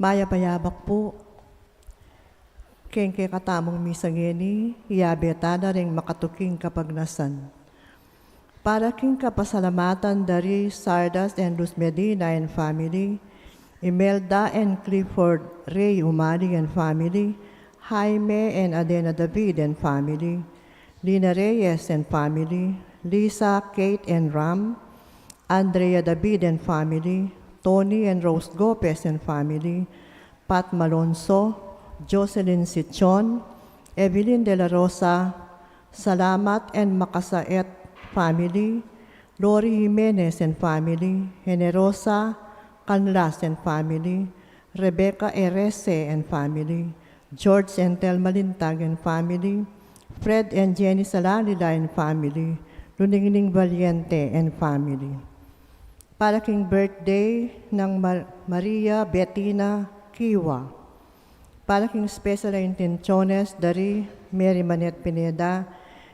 Maya payabak po, kengke katamong misangeni, iyabetada ring makatuking kapagnasan. Para king kapasalamatan dari Sardas and Luz Medina and family, Imelda and Clifford Ray Umali and family, Jaime and Adena David and family, Lina Reyes and family, Lisa, Kate and Ram, Andrea David and family, Tony and Rose Gopez and family, Pat Malonzo, Jocelyn Sichon, Evelyn De La Rosa, Salamat and Makasaet family, Lori Jimenez and family, Generosa Canlas and family, Rebecca Erese and family, George and Telma Lintag and family, Fred and Jenny Salalila and family, Luningning Valiente and family. Para king birthday ng Maria Bettina Kiwa. Para king special intenciones dari Mary Manet Pineda,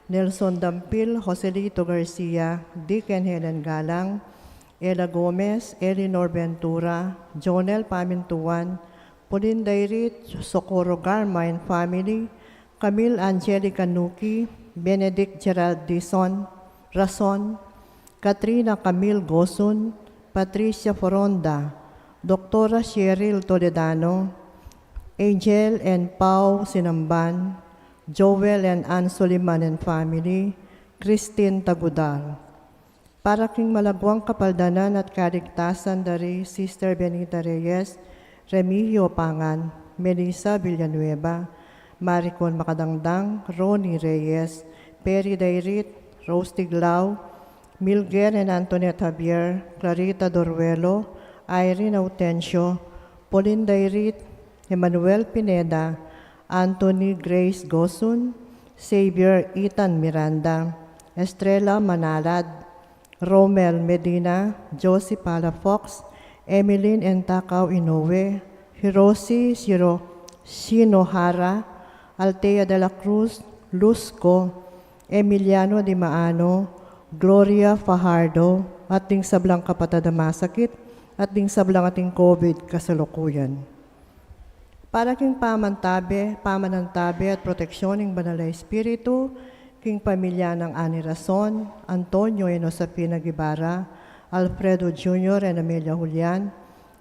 Nelson Dampil, Joselito Garcia, Dick and Helen Galang, Ella Gomez, Eleanor Ventura, Jonel Pamintuan, Pauline Dairit, Socorro Garma and family, Camille Angelica Nuki, Benedict Gerald Dison, Rason, Katrina Camille Gosun, Patricia Foronda, Dr. Cheryl Toledano, Angel and Pau Sinamban, Joel and Ann Soliman and family, Christine Tagudal. Para king malagwang kapaldanan at kaligtasan dari Sister Benita Reyes, Remigio Pangan, Melissa Villanueva, Maricon Makadangdang, Ronnie Reyes, Perry Dairit, Rose Tiglao, Milger and Antoinette Javier, Clarita Doruelo, Irene Autencio, Pauline Dairit, Emmanuel Pineda, Anthony Grace Gosun, Xavier Ethan Miranda, Estrella Manalad, Romel Medina, Josie Palafox, Emeline Entakaw Inoue, Hiroshi Shinohara, Altea de la Cruz, Luzco, Emiliano Di Maano, Gloria Fajardo, ating sablang kapatadamasakit, ating sablang ating COVID kasalukuyan. Para king pamanantabi at proteksyon ng Banal na Espiritu, king pamilya ng Ani Rason, Antonio and Josefina Guevara, Alfredo Jr. and Amelia Julian,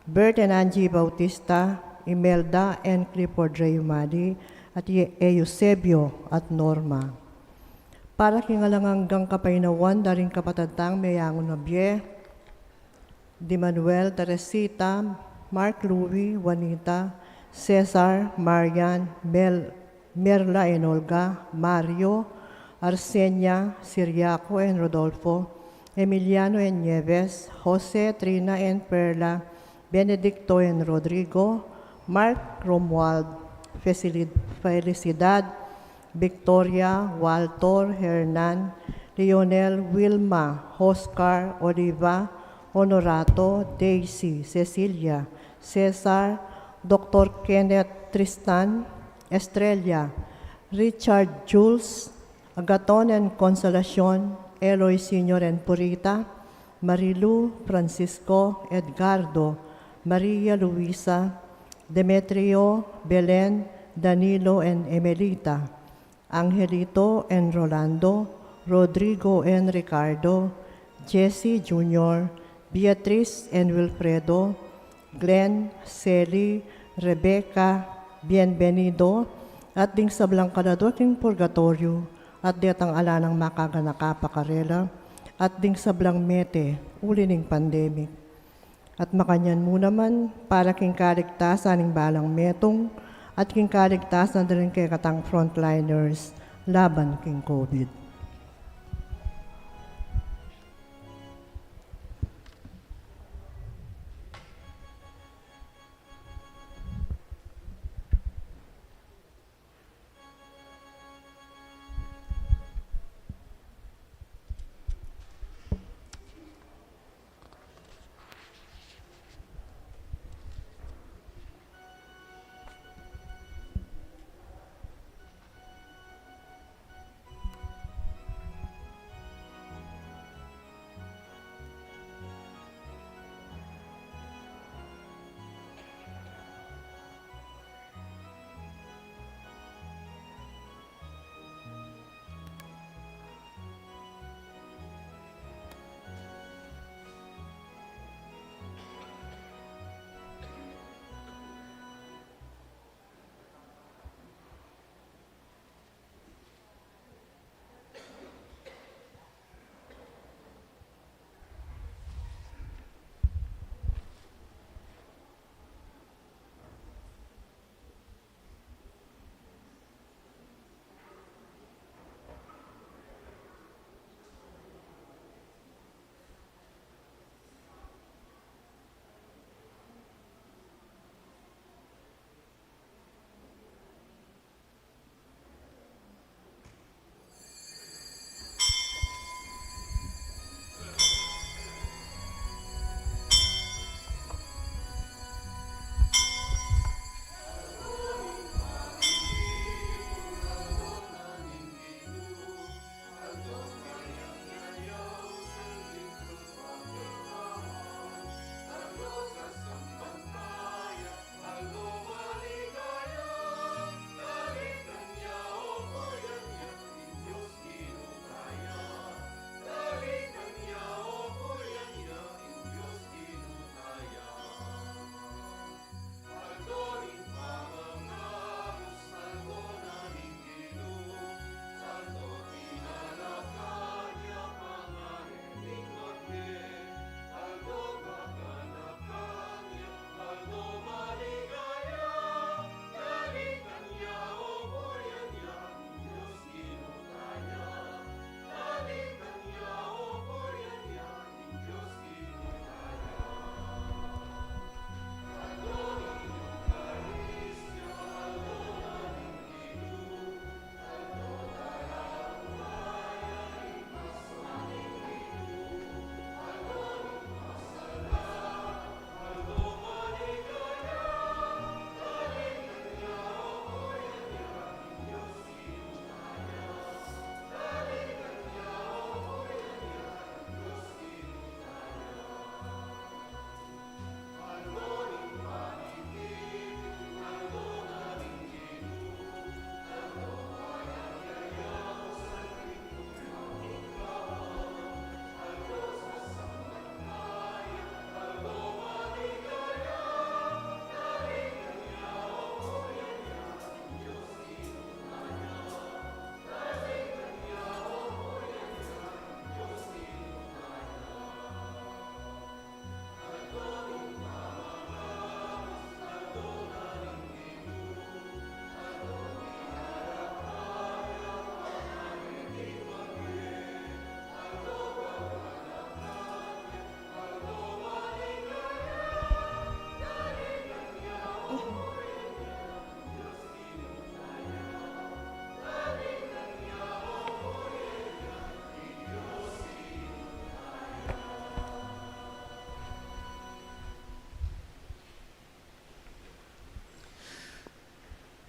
Bert and Angie Bautista, Imelda and Clifford Ray Umali, at Eusebio at Norma. Para king alanganggang kapainawan, daring kapatantang Mayangon Nabie, Di Manuel, Teresita, Mark Louie, Juanita, Cesar, Marian, Merla and Olga, Mario, Arsenia, Siriaco and Rodolfo, Emiliano and Nieves, Jose, Trina and Perla, Benedicto and Rodrigo, Mark Romuald, Felicidad, Victoria, Walter, Hernan, Leonel, Wilma, Oscar, Oliva, Honorato, Daisy, Cecilia, Cesar, Dr. Kenneth Tristan, Estrella, Richard Jules, Agaton and Consolacion, Eloy Sr. and Purita, Marilu, Francisco, Edgardo, Maria Luisa, Demetrio, Belen, Danilo and Emelita, Angelito and Rolando, Rodrigo and Ricardo, Jesse Jr., Beatrice and Wilfredo, Glenn, Sally, Rebecca, Bienvenido, at ding sablang kanador king purgatorio, at detang ala ng makaganakapakarela, at ding sablang mete, uli ng pandemic. At makanyan mo naman, para king kaligtasan ng balang metong, at king kaligtasan din kay katang frontliners, laban king COVID.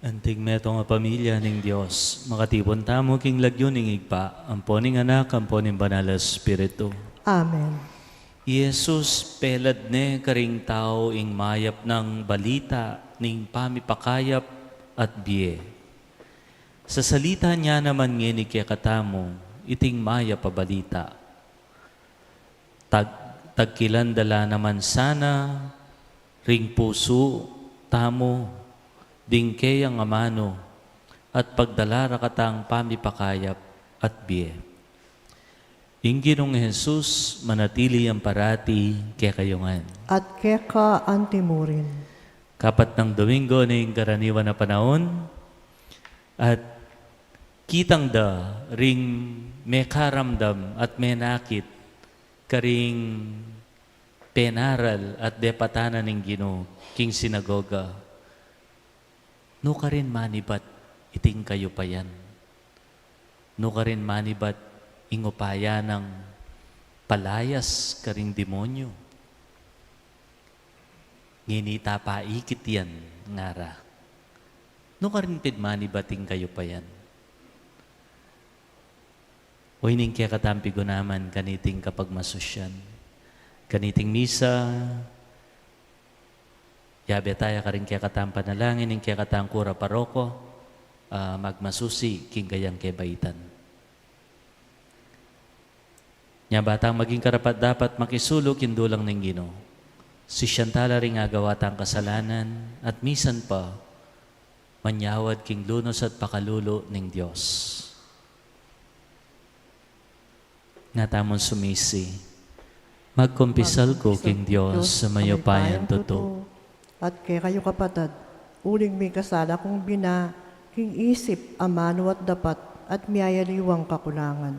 Anting metong nga pamilya ning Dios, makatipon tamo king lagyo ning igpa, ampo ning anak, ampo ning banal na Espiritu. Amen. Jesus pelad ne karing tao ing mayap ng balita ning pamipakayap at biye. Sa salita niya naman ngini kaya katamo, iting maya pabalita. Tagkilandala naman sana, ring puso, tamo, dingke ang amano, at pagdalara katang pamipakayap at biye. Ingginong Jesus, manatili ang parati kaya kayungan. At keka antimurin. Kapat ng Domingo ning karaniwan na panahon, at kitang da ring may karamdam at may nakit karing penaral at depatanan ng Ginoo king sinagoga. No ka rin manibat iting kayo pa yan. No ka rin manibat ingupaya ng palayas karing demonyo. Nginita pa ikit yan ngara. No ka rin pidmanibating kayo pa yan. O ining kaya katampigo naman kaniting kapag masusyan. Kaniting misa, yabe tayo ka rin kaya katampa na lang, ining kaya katang kura paroko, magmasusi, king gayang kebaitan. Nya batang maging karapat dapat makisulo, kindulang ng Ginoo. Si Shantala rin agawatang kasalanan, at misan pa, manyawad king lunos at pakalulo ng Diyos. Natamon sumisi, magkumpisal ko king Diyos sa mayapayan totoo. At kaya kayo kapatid, uling may kasala kong bina, king isip, amano at dapat, at miyayaliwang kakulangan.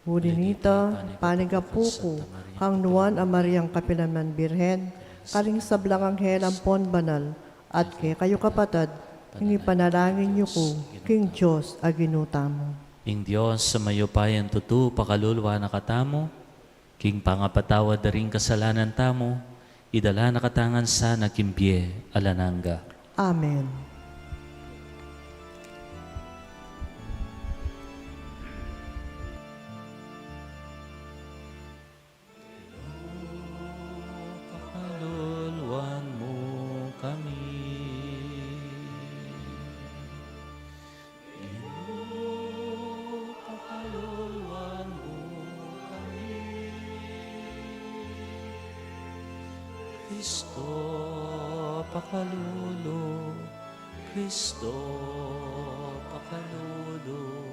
Uli nito, panigapuko, kang nuwan ang Mariang Kapilaman Birhen, karing sablang anghel ang pon banal, at kaya kayo kapatid, hindi panalangin niyo ko, king Diyos, aginuta mo. Ing Diyos sa mayapayan totoo, pakalulwa na katamo, king pangapatawad na rin kasalanan tamo, idala na katangan sana kimbye alananga. Amen. Pakalulwan mo kami. Pakalulwan mo kami. Kristo, pakalulo, Kristo, pakalulo,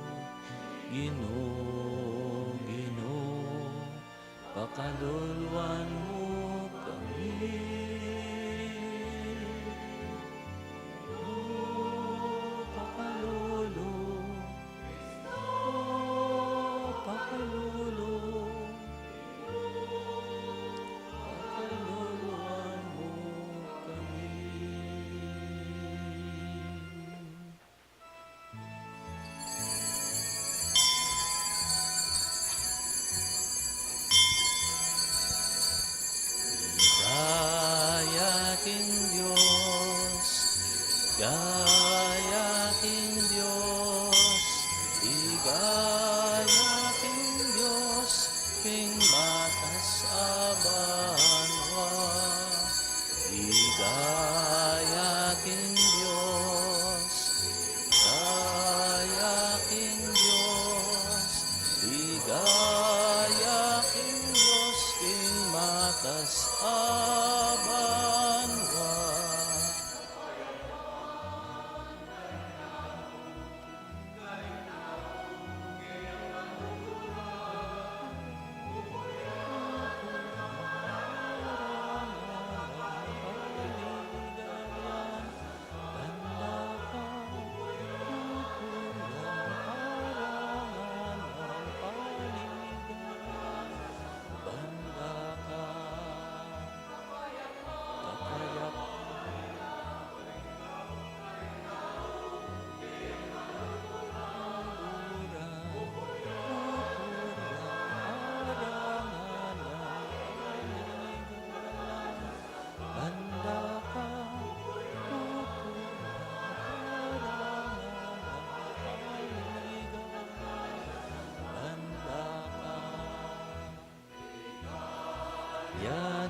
Ginoo, Ginoo, pakalulwan mo kami. Oh, pakalulo, oh, pakalulo, pakalulwan mo kami.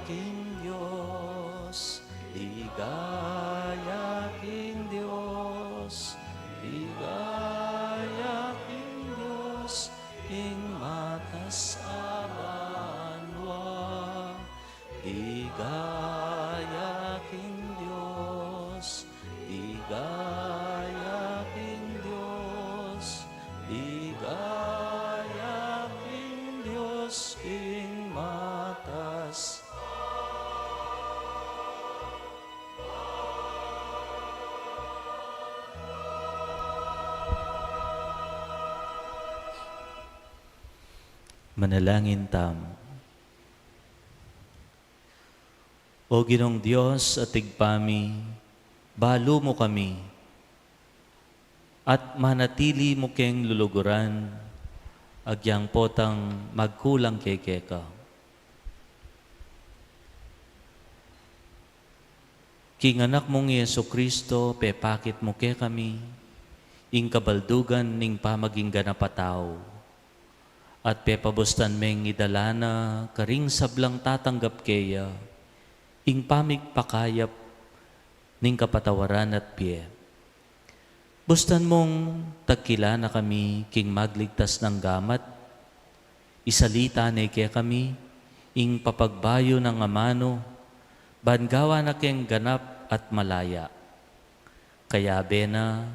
King Diyos, ligaya King Diyos, ligaya King Diyos, ing matas aranwa, ligaya King Diyos, ligaya King Diyos, ligaya King Diyos, ing matas. Manalangin tam. O Ginong Diyos at tigpami, balo mo kami, at manatili mo keng luluguran, agyang potang magkulang kekeka. King anak mong Yeso Kristo, pepakit mo ke kami, ing kabaldugan ning pamaging ganapataw, at pepabustan meng idalana, karing sablang tatanggap keya, ing pamigpakayap ning kapatawaran at piye. Bustan mong tagkila na kami, king magligtas ng gamat, isalita na kaya kami, ing papagbayo ng amano, bangawa na keng ganap at malaya. Kaya bena,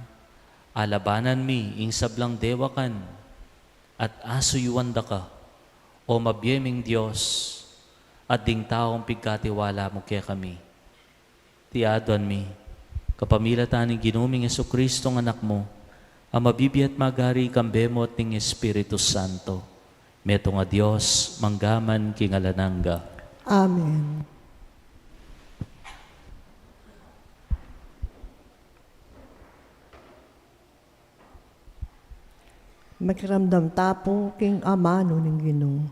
alabanan mi, ing sablang dewakan, at asuyuanda ka, o mabyeming Diyos, at ding taong pigkatiwala mo kaya kami. Tiadwan mi, kapamilatan ng ginuming Yesu Kristong anak mo, ang mabibiat magari kambemot ng Espiritu Santo. Meto nga Diyos, manggaman kingalananga. Amen. Makiramdam tapo king amano ng Ginoo.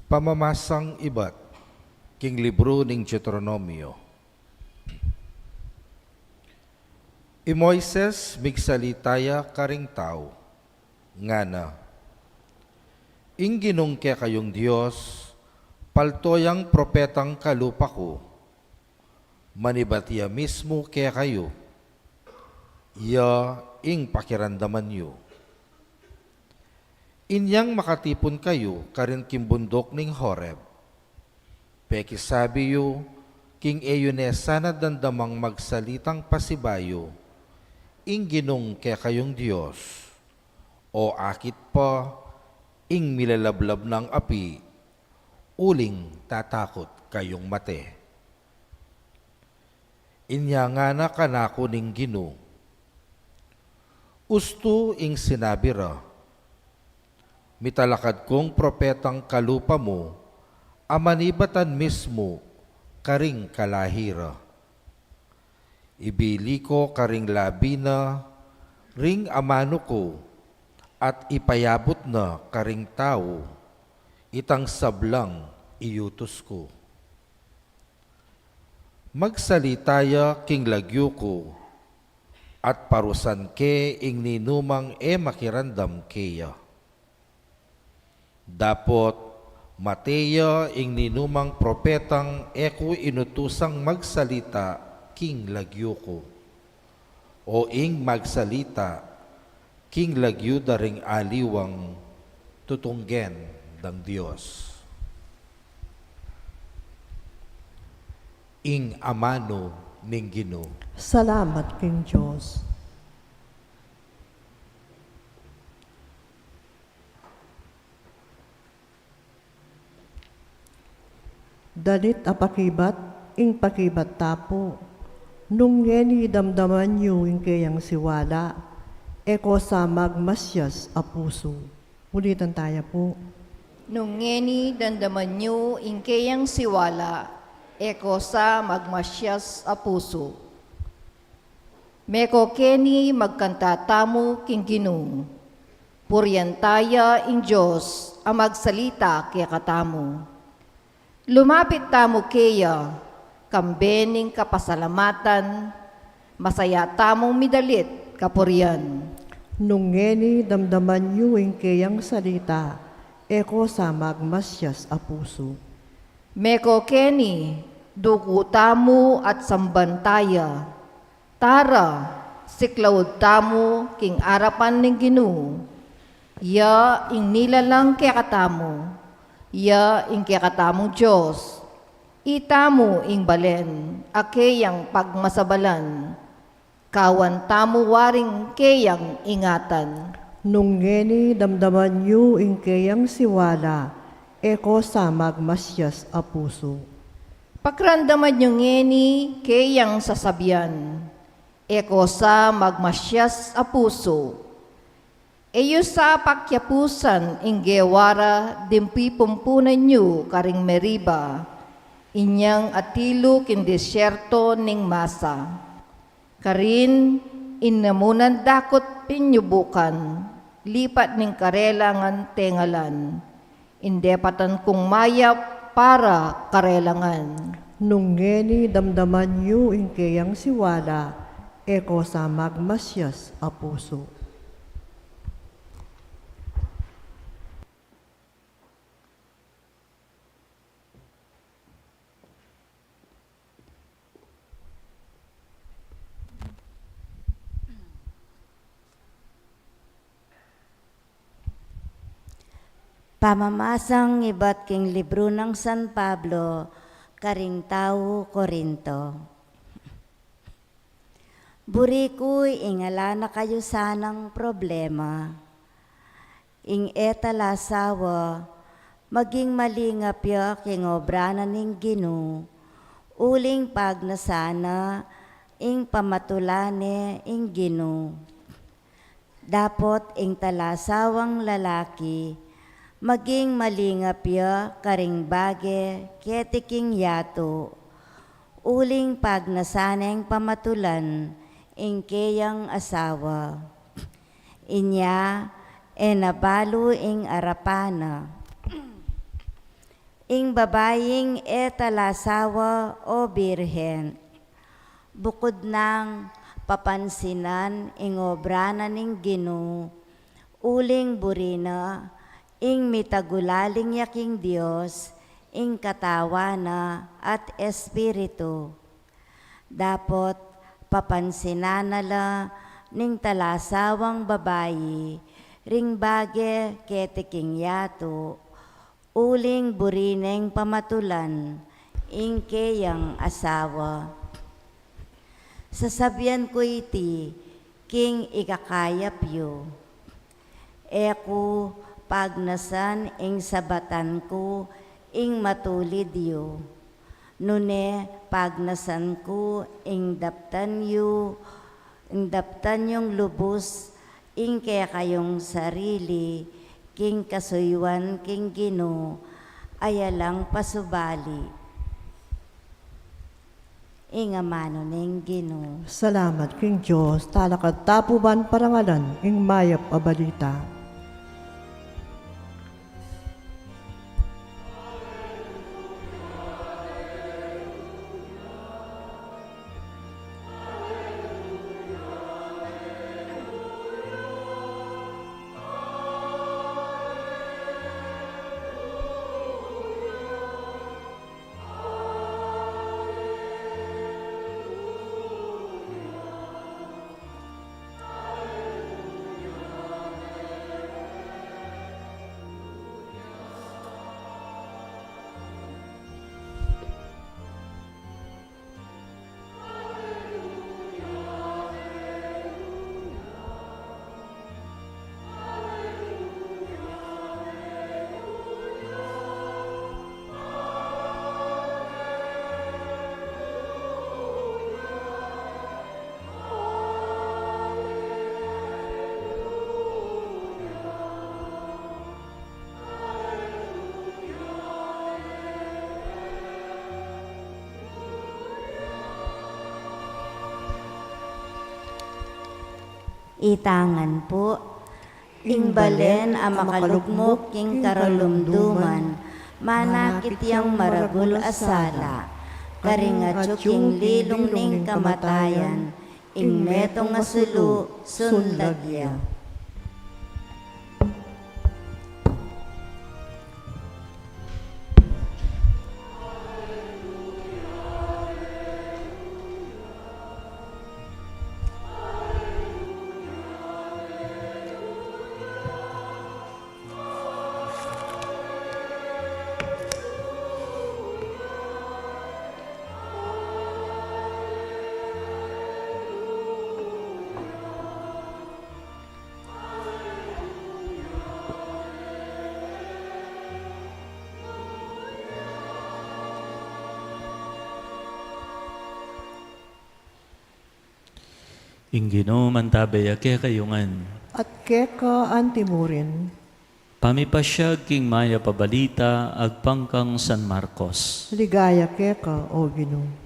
Pamamasang ibat, king libro ning Deuteronomio. Moises migsalitaya karing tao, ngana, ing Ginong kaya kayong Diyos, paltoyang propetang kalupa ko, manibatiya mismo kaya kayo, iya ing pakirandaman yu. Inyang makatipon kayo karin kimbundok ning Horeb. Peki sabi yu, king eyune sana dandamang magsalitang pasibayo, ing Ginong kaya kayong Diyos, o akit pa, ing milalablab ng api, uling tatakot kayong mate. Inya nga na kanako ning Ginoo, usto ing sinabi ra, mitalakad kong propetang kalupa mo, amanibatan mismo karing kalahira. Ibili ko karing labina, ring amano ko, at ipayabot na karing tao, itang sablang iyutos ko. Magsalitaya king lagyo ko, at parusan ke ing ninumang makirandam keya. Dapot Mateya ing ninumang propetang eko inutusang magsalita king lagyo ko, o ing magsalita king lagyo daring aliwang tutunggen ng Diyos. Ing amano ning Ginoo. Salamat king Diyos. Dalit apakibat, ing pakibat tapo, nung ngeni damdaman yu ing kayang siwala, eko sa magmasyas a puso. Ulitan tayo po. Nung ngeni dandaman nyo ingkeyang siwala, eko sa magmasyas a puso. Meko keni magkantatamo king Ginoo, puryantaya ing Diyos ang magsalita kaya katamo. Lumapit tamo keya, kambening kapasalamatan, masaya tamong midalit kapuryan. Nung ngeni damdaman niyo ang kayang salita, eko sa magmasyas a puso. Meko Kenny, duko tamo at sambantaya. Tara, siklawod tamo king arapan ng Ginoo. Ya ing nilalang kaya katamo. Ya ing kaya katamong Diyos. Itamo ing balen, akeyang pagmasabalan. Kawan tamo waring keyang ingatan. Nung ngeni damdaman niyo ang kayang siwala, eko sa magmasyas a puso. Pakrandaman nyo ngeni keyang sasabian. Eko sa magmasyas a puso. Eyo sa pakyapusan ing gewara dimpi pumpunan nyo karing meriba. Inyang atilo kin desyerto ning masa. Karin inamunan dakot pinyubukan. Lipat ning karelangan tengalan. Indepatan kong mayap para karelangan. Nung ngeni damdaman niyo ang kayang siwala, eko sa magmasyas a puso. Pamamasang iba't king libro ng San Pablo, karing tao Korinto. Buri ko'y ingala na kayo sanang problema. Ing etalasawa, maging malingap ya king obra na ning Ginoo, uling pagnasana, ing pamatulane ing Ginoo. Dapot ing talasawang lalaki, maging malingap ya karing bage ketiking yato, uling pagnasaneng pamatulan ing keyang asawa. Inya nabalo ing arapana. Ing babaying etalasawa o birhen, bukod ng papansinan ing obra na ning Ginoo, uling burina, ing mitagulaling yaking Diyos, ing katawana at espiritu. Dapot papansinanala ning talasawang babayi, ring bage ketiking yato, uling burineng pamatulan, ing keyang asawa. Sasabihan ko iti, king ikakayap yu. Eko, pagnasan ing sabatan ko, ing matulid yu. Nune, pagnasan ko, ing daptan yung lubos, ing kaya kayong sarili, king kasuywan, king Ginoo, ayalang pasubali. Ing amano ning Ginoo. Salamat king Diyos, talakad tapuban parangalan, ing mayap a balita. Itangan po, ing balen ang makalugmok king karalumduman, manakit yang maragul asala, karingatyo king lilong ning kamatayan, ing metong asulu sunlagya. Ingino mantabaya ke kayungan. At keka antimurin, Pamipasyag king maya pabalita agpangkang San Marcos. ligaya keka o Ginoo.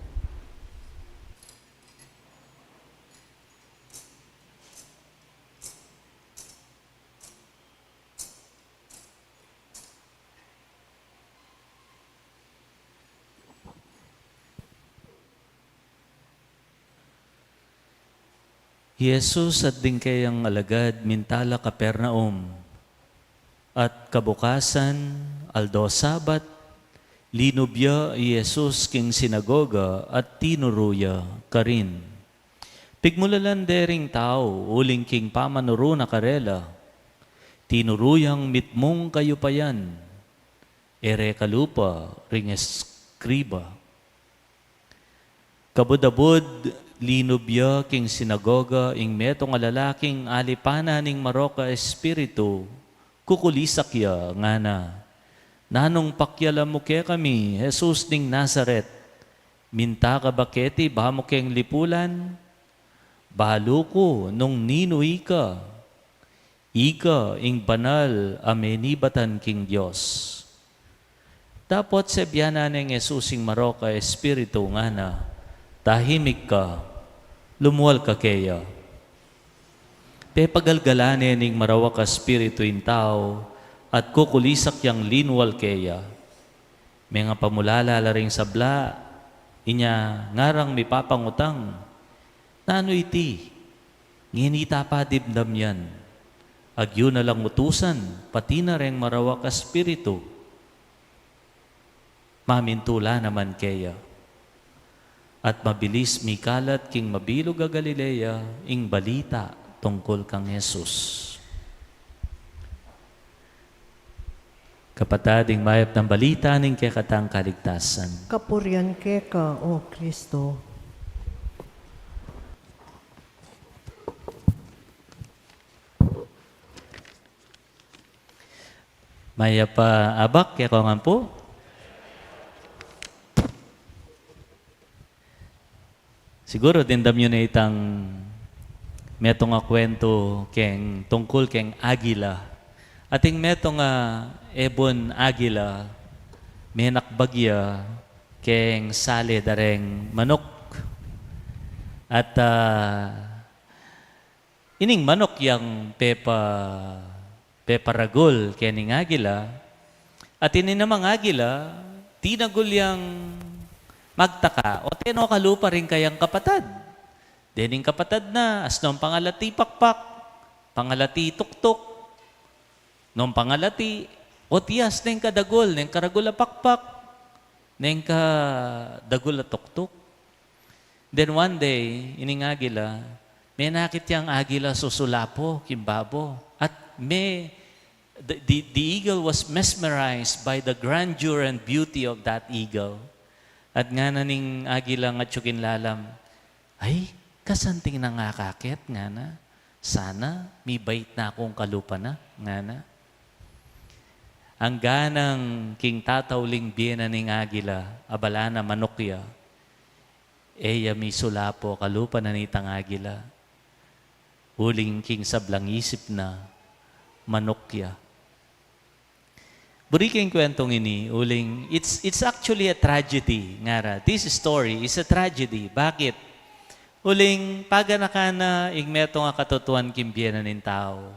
Jesus at dingkayang alagad mintala Kapernaum. At kabukasan, aldo sabat, linubya Jesus king sinagoga at tinuruya karin. Pigmulalan dering tao, uling king pamanuro na karela. Tinuruyang mitmong kayo payan, ere kalupa ring eskriba. Kabudabud, linubya king sinagoga, ing metong alalaking alipana ning maroka espiritu, kukulisak ya nga na. Nanong pakyala mo ke kami, Jesus ning Nazaret, minta ka baketi, bahamo keng lipulan, bahalo ko nung ninuy ka, ika ing banal amenibatan king Diyos. Dapat sebyanan ng Jesus ing maroka espiritu nga na, tahimik ka, lumuwal ka keya. Te pagalgalanin ning marawa ka spiritu in tao at kukulisak yang linwal keya. May nga pamulala ring sabla, inya ngarang may papangutang. Nano iti, nginita pa dibdam yan. Agyo na lang utusan, pati na ring marawa ka spiritu. Mamintula naman keya. At mabilis mikalat king mabilog a Galilea, ing balita tungkol kang Jesus. Kapatading mayap ng balita ning kekatang kaligtasan. Kapurian keka o Kristo. Maya pa abak, kaya ko nga po. Siguro, dindam yun na itang metong nga kwento keng tungkol keng agila. Ating metong nga ebon agila, may nakbagya keng sali dareng manok. At ining manok yang peparagol kening agila. At ini namang agila, tinagol yang magtaka, o teno kalupa rin kayang kapatad. Dening kapatad na, as nung pangalati pakpak, pangalati tuktok, nung pangalati, o tiyas, neng kadagol, neng karagula pakpak, neng kadagula tuktok. Then one day, ining agila, may nakit yang agila susulapo, kimbabo, at the eagle was mesmerized by the grandeur and beauty of that eagle. At nga na ning agila nga tsukin lalam, ay, kasanting na nga kakit, nga na. Sana, may bait na akong kalupa na, nga na. Ang ganang king tatawling biyena ning agila, abala na manokya, eya mi sulapo, kalupa na nitang agila. Uling king sablang isip na, manokya. Buriking kwentong ini, uling, it's actually a tragedy, ngara. This story is a tragedy. Bakit? Uling, paganakana, igmeto nga katotohan kimbiyena nin tao.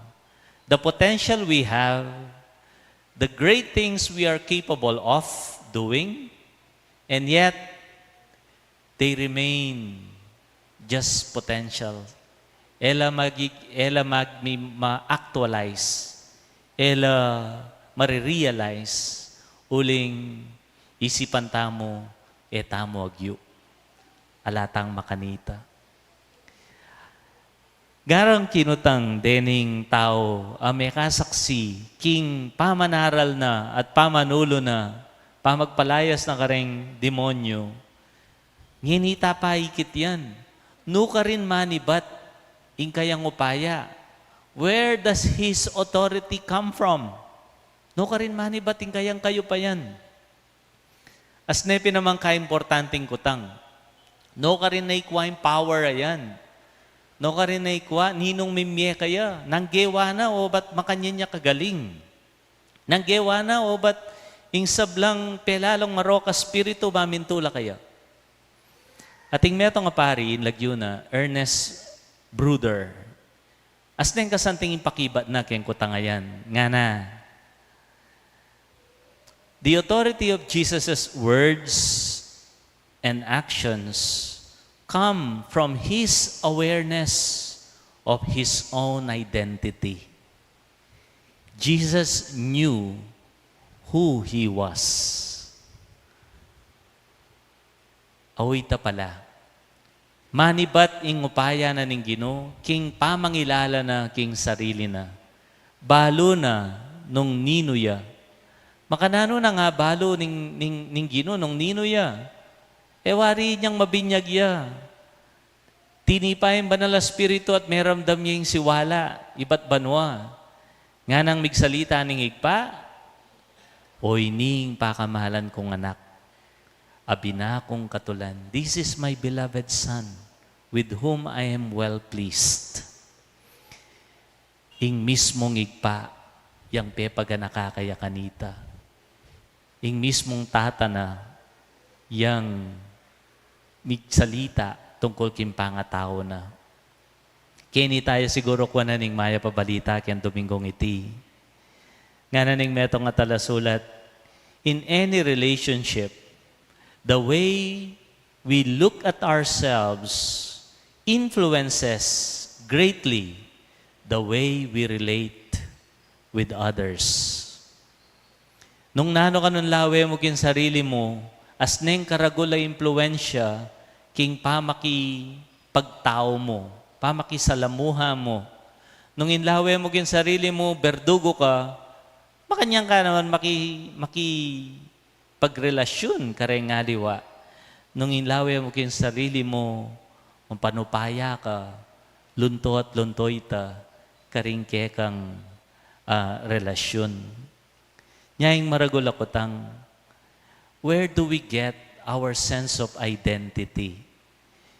The potential we have, the great things we are capable of doing, and yet, they remain just potential. Ela ma-actualize. Ela marirealize, uling isipan tamo, tamo agyo. Alatang makanita. Garang kinutang dening tao, may kasaksi, king pamanaral na at pamanulo na, pamagpalayas na kareng demonyo, nginita pa ikit yan. Nuka rin manibat, ing kayang upaya. Where does his authority come from? No ka rin manibating kayang kayo pa yan. As nepi naman ka-importanting kutang. No ka rin naikwaing power ayan. No ka rin ay kwa, ninong mimye kaya, nanggewa na o ba't makanya niya kagaling? Nanggewa na o ba't ing sablang pelalong maroka spirito mamintula kaya? Ating meto nga pari, lagyuna, Ernest Bruder. As neng kasanting impakibat na keng kutangayan, nga na. The authority of Jesus' words and actions come from His awareness of His own identity. Jesus knew who He was. Awita pala. Manibat ing upaya na ning Ginoo, king pamangilala na king sarili na. Balo na nung ninuya. Makanano na nga balo ning Ginoo nung ninuya. Ewari niyang mabinyag ya. Tinipayin banal na spirito at meramdam niya yung siwala, iba't banwa. Nga nang migsalita ning igpa, oy ning pakamahalan kong anak, abina kong katulan, this is my beloved Son, with whom I am well pleased. Ing mismong igpa, yang pepaga nakakaya kanita. Ing mismong tata na, yang migsalita tungkol kimpanga tao na. Kini tayo siguro kwa na ning maya pabalita kyan Domingong iti. Nga na ning metong nga talasulat, in any relationship, the way we look at ourselves influences greatly the way we relate with others. Nung nano ka nun lawe mo kin sarili mo, as neng karagula impluensya, king pamaki pagtao mo, pamaki salamuha mo. Nung inlawe mo kin sarili mo, berdugo ka, makanyang ka naman maki pagrelasyon kareng ngaliwa. Nung inlawe mo kin sarili mo, panupaya ka, lunto at luntoy ta, karing kekang relasyon. Nyaing maragul ako tang, where do we get our sense of identity?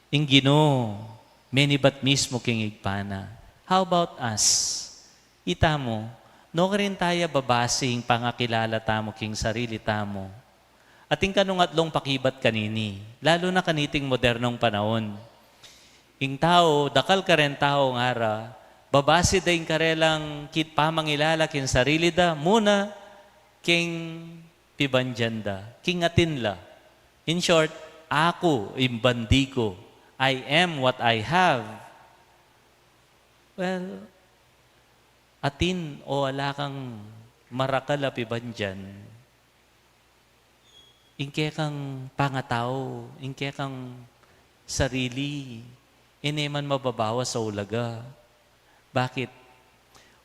Ing Ginoo, menibat mismo king igpana. How about us? Ita mo, no ka rin tayo babasing pangakilala tamo king sarili tamo. Ating kanungatlong pakibat kanini, lalo na kaniting modernong panahon. Ing tao, dakal ka rin tao ngara, babasi daing karelang kit pamangilala king sarili da, muna king pibanjanda, king atinla. In short, ako, imbandi ko, I am what I have. Well, atin o ala kang marakala pibanjan, ingke kang pangatao, ingke kang sarili, ineman mababawa sa ulaga. Bakit?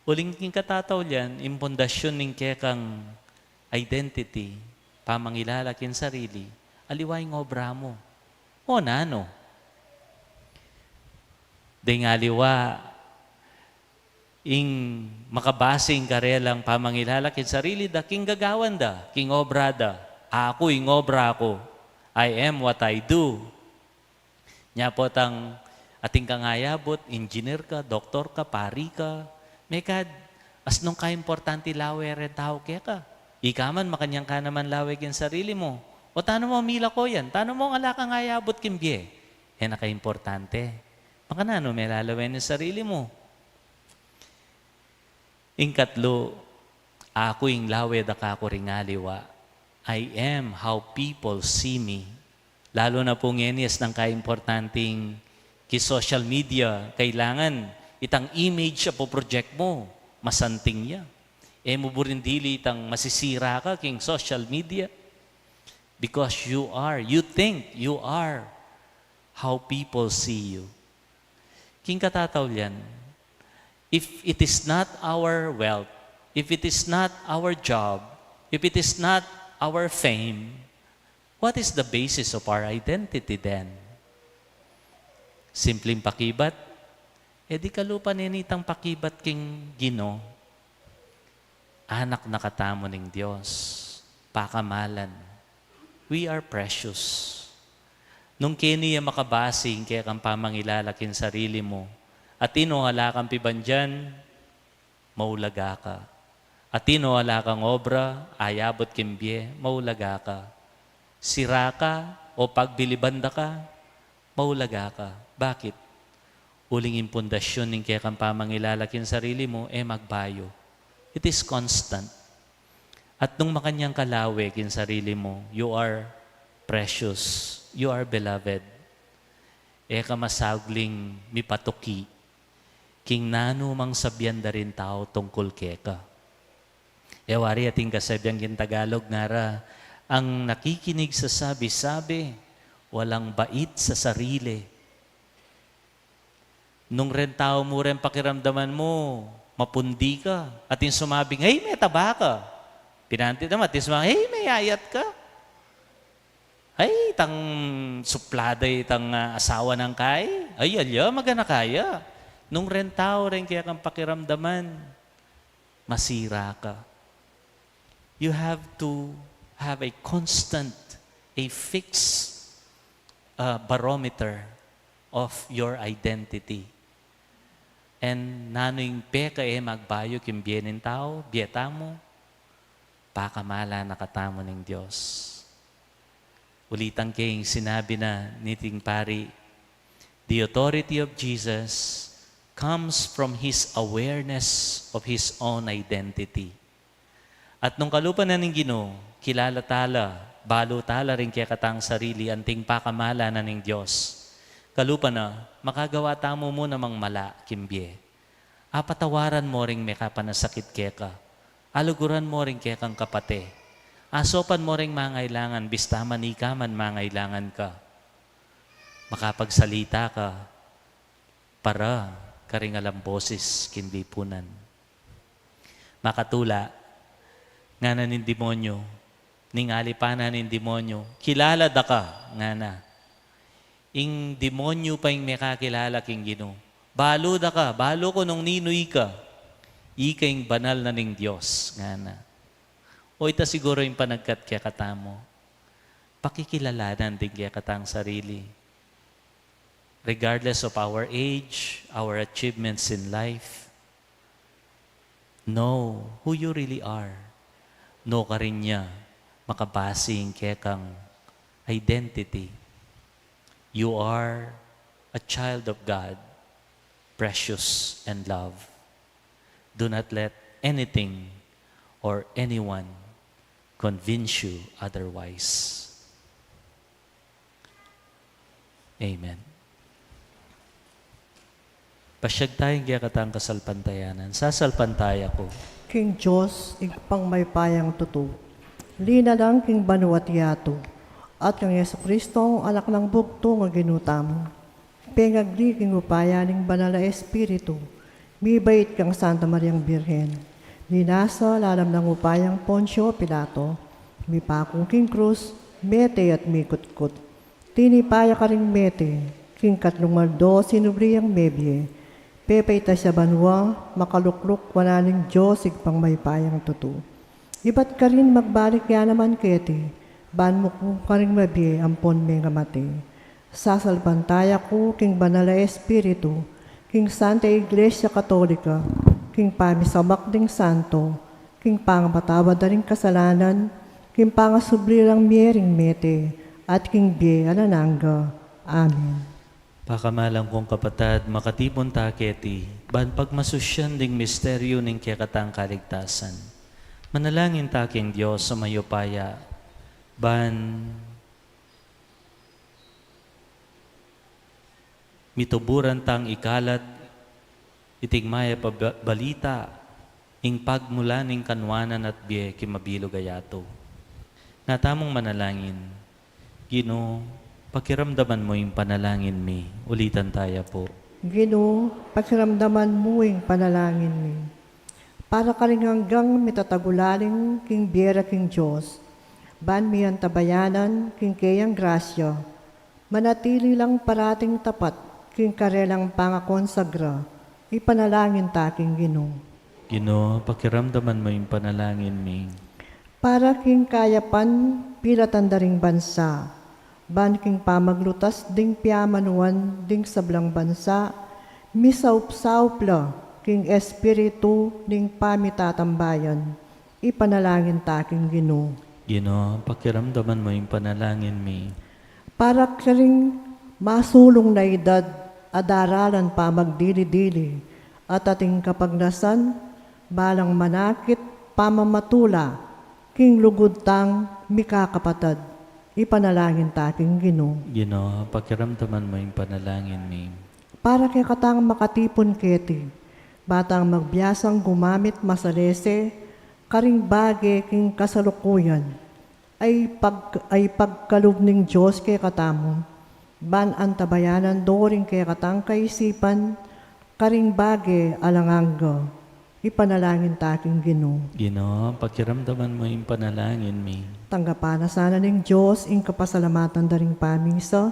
Uling king katataw liyan, impondasyon ingke kang identity, pamangilala kin sarili, aliway ng obra mo. O nano? Ding aliwa, ing makabasing karelang pamangilala kin sarili da, king gagawan da, king obra da. Ako, ing obra ko. I am what I do. Nya po tang ating kangayabot, engineer ka, doktor ka, pari ka, mekad, as nung ka-importante lawe rin tao kaya ka. Ikaman, makanyang ka naman lawig yung sarili mo. O tano mo, mila ko yan. Tano mo, ala kang ayabot kimbye. Naka-importante. Makanano, may lalawin yung sarili mo. Ingkatlo, ako yung lawe da ka ko ring aliwa. I am how people see me. Lalo na po ngenyes ng ka-importanting ki-social media, kailangan itang image po project mo, masanting niya. Mo burindili itang masisira ka king social media. Because you think you are how people see you. King katataw yan, if it is not our wealth, if it is not our job, if it is not our fame, what is the basis of our identity then? Simpleng pakibat, di kalupa ninitang pakibat king Ginoo. Anak na katamo ng Diyos, pakamalan. We are precious. Nung kiniya makabasing kaya kang pamangilala kin sarili mo, At tino hala kang pibandyan, maulaga ka. At tino hala kang obra, ayabot kimbye, maulaga ka. Sira ka o pagbilibanda ka, maulaga ka. Bakit? Uling yung pundasyon ng kaya kang pamangilalakin sarili mo, magbayo. It is constant. At nung makanyang kalawe kin sarili mo, you are precious. You are beloved. Ka masagling mipatuki. King nano mang sabyan da rin tao tungkol keka. Wari ating kasabyang kin Tagalog ngara, ang nakikinig sa sabi-sabi, walang bait sa sarili. Nung rin tao mo rin pakiramdaman mo, mapundi ka. At yung sumabing, hey, may taba ka. Pinanti naman, at yung sumabing, hey, may ayat ka. Ay, tang suplada itang asawa ng kay. Ay, alya, magana kaya. Nung rin tao rin kaya kang pakiramdaman, masira ka. You have to have a constant, a fixed barometer of your identity. And nanoing peka magbayo kimbyenin tao, biyeta mo, pakamala nakatamo ng Diyos. Ulitang king sinabi na niting pari, the authority of Jesus comes from His awareness of His own identity. At nung kalupan na ng Ginoo, kilala tala, balo tala rin kaya katang sarili, anting pakamala na ng Diyos. Kalupa na, makagawa tamo mo namang mala, kimbye. Apatawaran mo ring may kapanasakit keka. Aluguran mo ring kekang kapate. Asopan mo ring mangailangan, bistaman ikaman mangailangan ka. Makapagsalita ka para karing alam boses kindipunan. Makatula, nga na ng demonyo, ningali pa na ng demonyo, kilala da ka, nga na. Ing demonyo pa yung may kakilala king Ginoo. Balo da ka, balo ko nung ninoy ka. Ika yung banal na ning Diyos. Nga na. O ita siguro yung panagkat kaya katamo. Pakikilalanan din kaya katang sarili. Regardless of our age, our achievements in life, know who you really are. Know ka rin niya, makabasing kaya kang identity. You are a child of God, precious and loved. Do not let anything or anyone convince you otherwise. Amen. Pasyag tayong kaya katang kasalpantayanan. Sasalpantaya ko. King Diyos, igpang may payang tuto. Lina lang king banuat yato. At kang Yesu Kristo, anak ng bugto nga ginutamo. Pengagli king upaya ning banal na Espiritu. Mibait kang Santa Mariang Birhen. Linasa lalam ng upayang Poncio Pilato. Mipakong king krus, mete at mikutkut. Tinipaya ka ring mete, king katlong maldo sinubriyang mebye. Pepay ta sa banwa, makalukluk wanaling Diyos igpang may payang tuto. Iba't ka rin magbalik ya naman kete. Ban mo ko karing mabi ampon may ngamate. Sasalpantaya ko king banal na Espiritu, king Santa Iglesia Katolika, king pamisabak ding santo, king pangabatawad na ring kasalanan, king pangasubrirang miering mete, at king bie anananga. Amen. Pakamalang kong kapatad, makatipon taketi, ban pagmasusyan ding misteryo ning kekatang kaligtasan. Manalangin taking Diyos sa mayupaya, ban mituburan tang ikalat, itigmaya pabalita, ing pagmula ning kanwanan at biye kimabilo gayato. Natamong manalangin, Ginoo, pakiramdaman mo yung panalangin mi. Ulitan tayo po. Ginoo, pakiramdaman mo yung panalangin mi. Para ka rin hanggang mitatagulaling king biera king Diyos, ban miyan tabayanan king kayang grasya, manatili lang parating tapat king karelang pangakonsagra, ipanalangin taking Ginoo. Ginoo, pakiramdaman mo yung panalangin mi. Para king kayapan, pilatandaring bansa, ban king pamaglutas ding piyamanuan ding sablang bansa, Misaup-saupla, king espiritu ning pamitatambayan, ipanalangin taking Ginoo. Ginoo, pakiramdaman mo yung panalangin mi. Para karing masulong na edad, adaralan pa magdili-dili, at ating kapagnasan, balang manakit, pamamatula, king lugudtang mikakapatad, ipanalangin taking Ginoo. Ginoo, pakiramdaman mo yung panalangin mi. Para kay katang makatipon keti, batang magbiasang gumamit masalese, karing bage king kasalukuyan, ay pagkalub ning Diyos kay katamo, ban antabayanan doring kay katang kaisipan, karing bage alanganggo, ipanalangin taking Ginoo. Ginoo, pakiramdaman mo yung panalangin mi. Tanggapana sana ning Diyos ing kapasalamatan daring pamisa,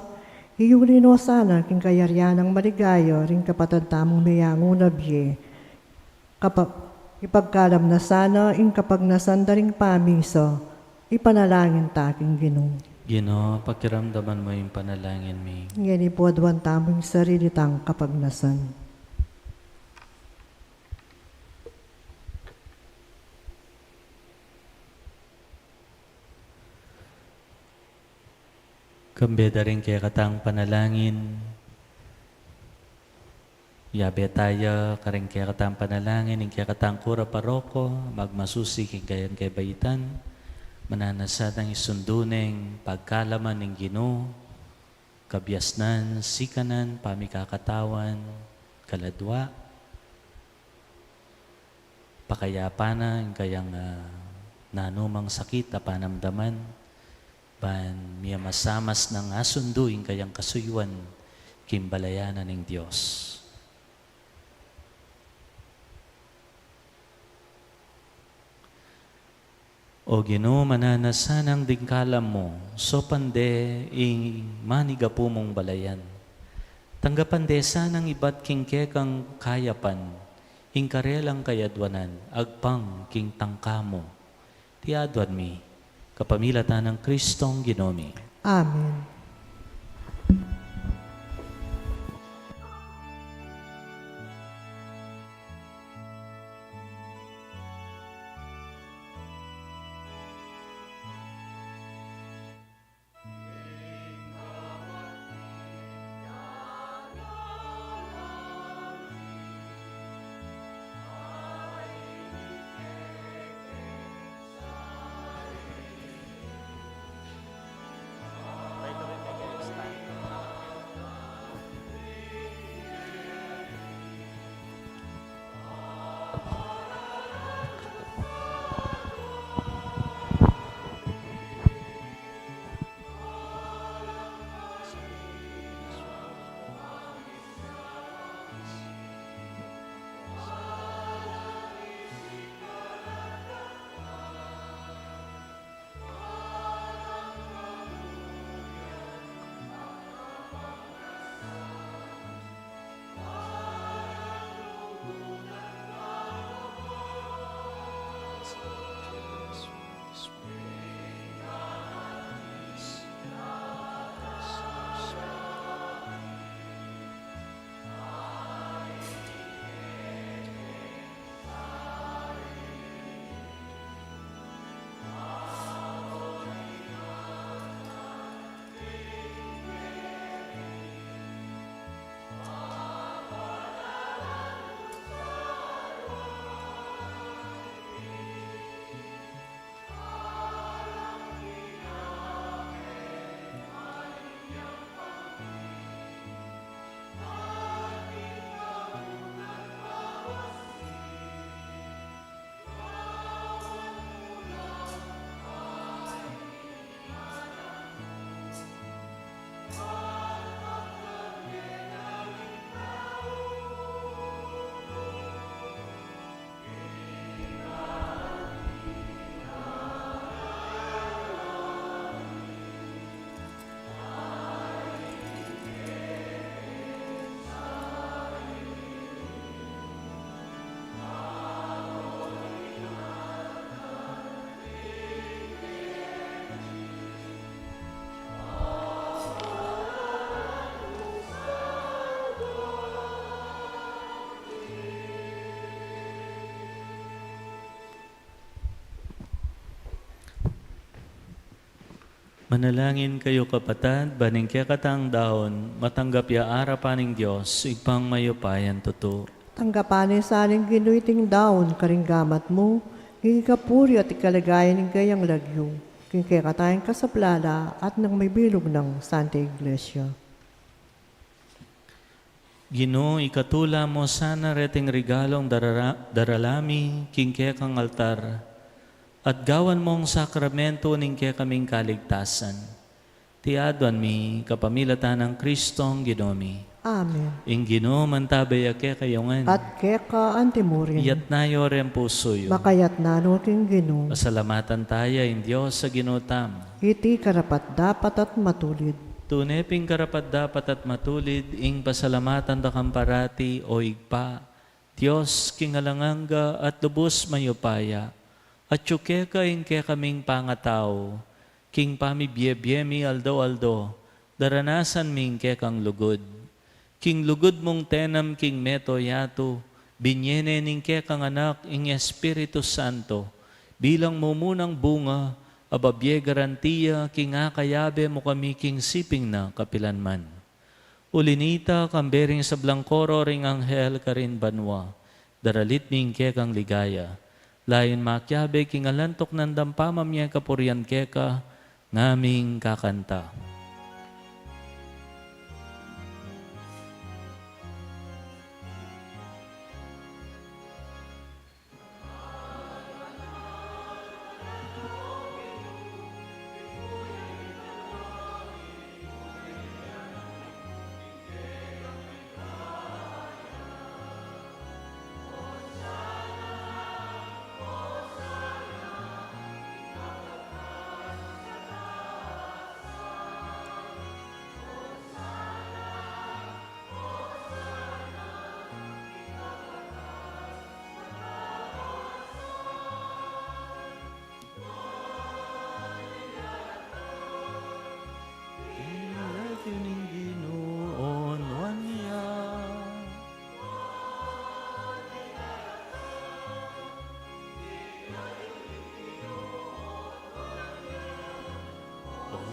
hiyulino sana king kayaryanang maligayo ring kapatad tamong mayango na biye. Ipagkalam na sana ing kapagnasan daring pamisa, ipanalangin taking Ginoo. Ginoo, pakiramdaman mo yung panalangin mi. Ngani po adwan tamong sarili tang kapagnasan. Kambeda rin kaya katang panalangin. Yabe tayo, karing kaya katang panalangin, yung kaya katang kura paroko, magmasusi kayan kay bayitan, mananasa ng isunduneng, pagkalaman ng Ginoo, kabyasnan, sikanan, pamikakatawan, kaladwa, pakayapana, yung kayang nanumang sakit na panamdaman, ban miya masamas ng asunduin kayang kasuyuan, kimbalayanan ng Diyos. O Ginoo, mananasanang dingkalam mo, so pande ing manigapu mong balayan. Tanggapan de sanang ibat king kekang kayapan, ing karelang kayadwanan, agpang king tangkamo. Tiadwan mi, kapamilatan ng Kristong Ginoo mi. Amen. Manalangin kayo kapatid, baning kaya katang daon, matanggap ya arapaning Diyos, ipang mayupayan totoo. Tanggapan sa aling ginuiting daon, karinggamat mo, gigikapuri at ikalagayan ng gayang lagyo, kikikatayin ka sa plala at nang may bilog ng Santa Iglesia. Ginoo, ikatula mo sana reting regalong daralami, kingke kang altar, at gawan mong sakramento ning kaya kaming kaligtasan. Tiadwan mi, kapamilatan ng Kristong Ginomi. Amen. Ing Ginoo, mantabay ake kayongan. At keka antimurin, Iyat na yorem pusoyo. makayat nanuting Ginoo, Pasalamatan tayo in Diyos sa ginutam. iti karapat dapat at matulid. Tuneping karapat dapat at matulid, ing pasalamatan da kamparati o igpa. Diyos, kingalanganga at lubos mayupaya. At yuke ka ing ke kaming pangataw. King pamibyebyemi aldo-aldo. Daranasan ming ke kang lugod. King lugod mong tenam king meto yato. Binyene ning ke kang anak ing Espiritu Santo. Bilang mumunang bunga, ababye garantiya, king akayabe mo kami king siping na kapilanman. Ulinita, kambering sa blangkoro ring anghel karin banwa, daralit ming kekang ligaya. Lain makyabe, king alantok ng dampamam niya kapurian keka, ngaming kakanta.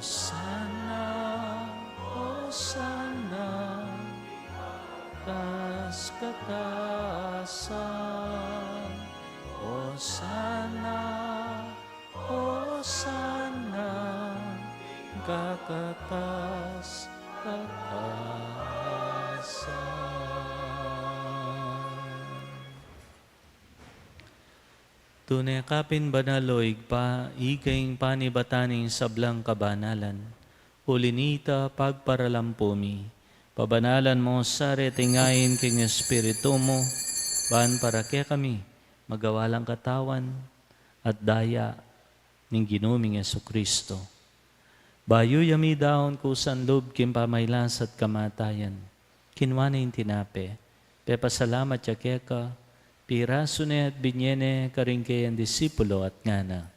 Hosanna, Hosanna, taas kataasan. Hosanna, Hosanna, kakatas kataasan. Tunay kapin banaloig pa, ikaing panibataning sablang kabanalan. Ulinita pagparalampumi, pabanalan mo sa retingayin king Espiritu mo, baan para kaya kami, magawalang katawan at daya ng ginuming Jesucristo. Bayo yami daon kusan loob kim pamaylas at kamatayan, kinwana yung tinape, pepasalamat ya keka, piraso at binyene karing kayan disipulo at ngana.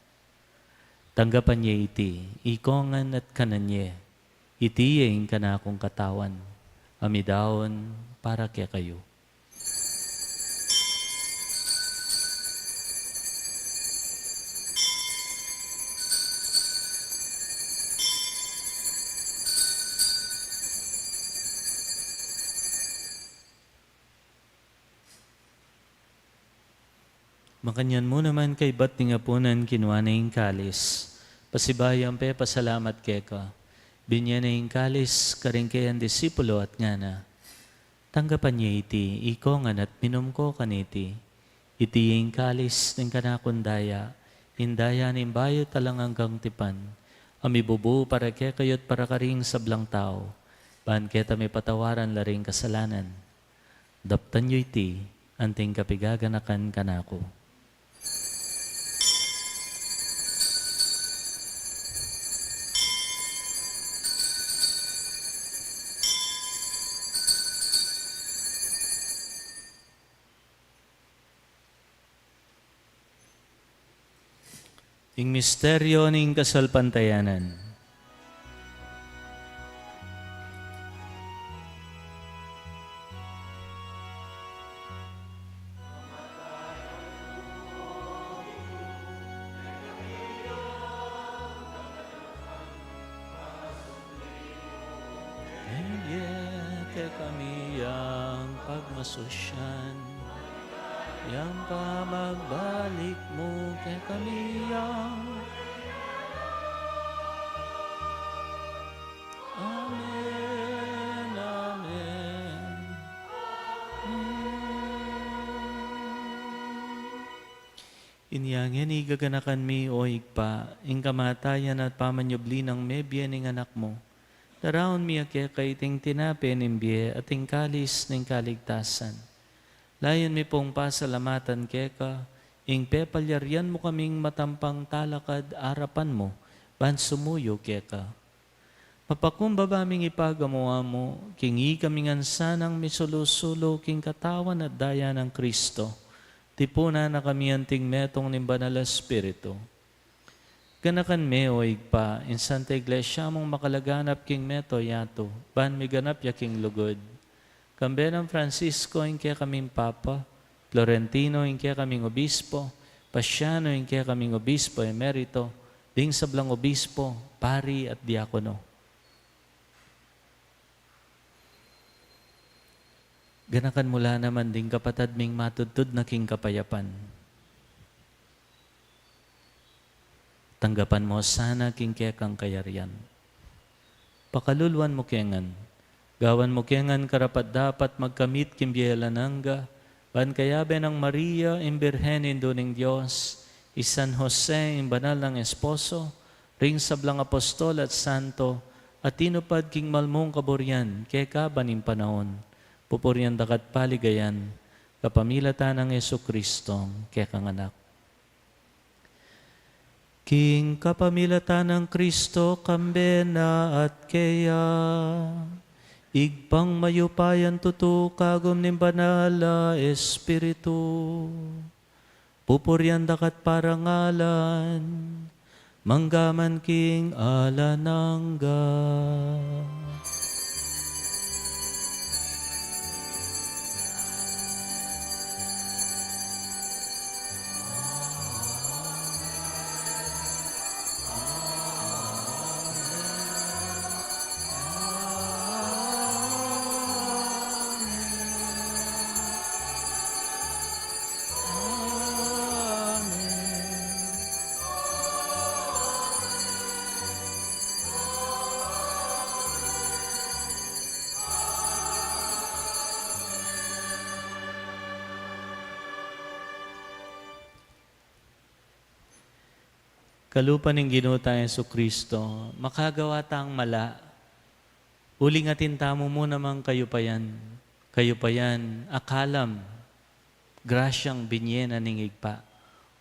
Tanggapan niya iti, ikongan at kananye, itiyain ka na akong katawan, amidaon para kaya kayo. Makanyan mo naman kay ba't tingapunan kinuha na yung kalis. Pasibayang pe, pasalamat keka. Binya na yung kalis, karing kayan disipulo at ngana. Tanggapan niya iti, ikongan at minom ko kaniti. Iti yung kalis ng kanakundaya, indaya ng bayo talang hanggang tipan. Amibubu para kekayot para karing sablang tao. Paan keta may patawaran laring kasalanan. Daptan niyo iti, anting kapigaganakan kanako. Ing misteryo ning kasalpantayanan. pagmasosyan. Yang pa magbalik mo kay kamiyang. Amen, amen. Inyangyan igaganakan mi o igpa, ing kamatayan at pamanyubli ng mebye ning anak mo. Daraon mi akya kay ting tinape nimbiye at ting kalis ning kaligtasan. Layon mi pong pasalamatan keka, ing pepalyaryan mo kaming matampang talakad arapan mo, ban sumuyo keka. Mapakumbaba ming ipagamuha mo, kingi kaming ansanang misulusulo king katawan at daya ng Kristo. Tipuna na kami anting metong ni Banal Espiritu. Ganakan me o igpa, in Santa Iglesia mong makalaganap king meto yato, ban mi ganap yaking lugod. Kambe ng Francisco inke kaming Papa, Florentino inke kaming Obispo, Pasiano inke kaming Obispo Emerito, ding sablang Obispo, Pari at Diakono. Ganakan mula naman ding kapatad ming matudtud na king kapayapan. Tanggapan mo sana king kekang kayarian. Pakaluluan mo kengan. Gawan mo kengan karapat dapat magkamit kimbielananga. Ban kayabe ng Maria, imbirhen indo ng Diyos. Isan Jose, imbanal ng esposo. Ring sablang apostol at santo. At tinupad king malmong kaburyan. Keka banim panahon. Pupuryan dakat paligayan, kapamilatan ng Jesucristo, kekang anak. King kapamilatan ng Kristo, kambena at kaya, igpang mayupayan tutu kagom ning banala Espiritu, pupuryan dakat parangalan, manggaman king alanangga. Kalupan ng Ginoo tayong Jesucristo, makagawa tang mala. Uling atin tamo mo namang kayo pa yan, akalam, grasyang binyena ning igpa.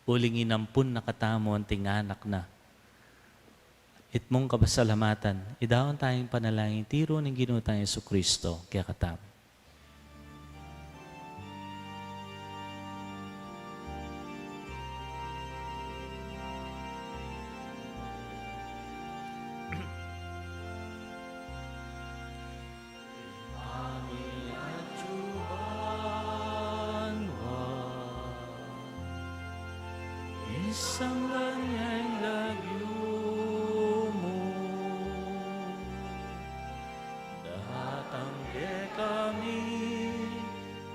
Uling inampun na katamo ang tinganak na. Itmong kapasalamatan, idawon tayong panalangin, tiro ng Ginoo tayong Jesucristo, kaya katamo. Isang ganyang lagyo mo, dahatang ke kami,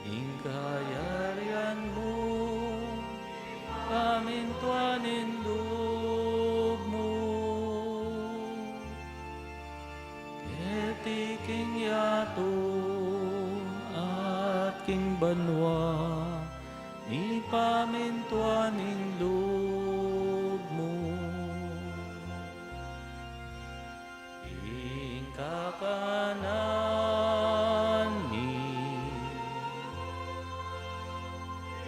ingkayarian mo, pamintuanin loob mo, ketiking yato at king banwa, ni pamintuanin loob mo. Ingkakanan ni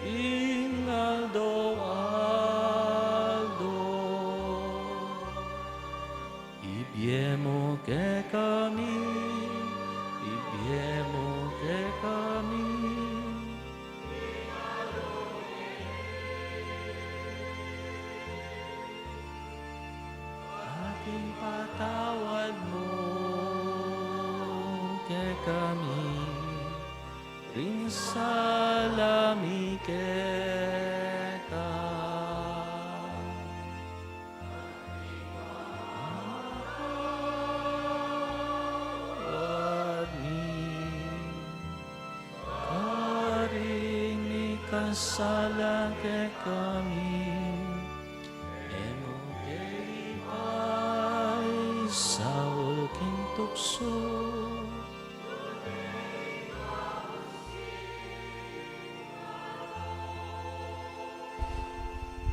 Ingaldo Aldo, ibiemo ke kami, ibiemo ke kami. Aking patawad mo ke kami, rin salami keka. Patawad ni sala ke kami, emo keripay sa ulking tukso.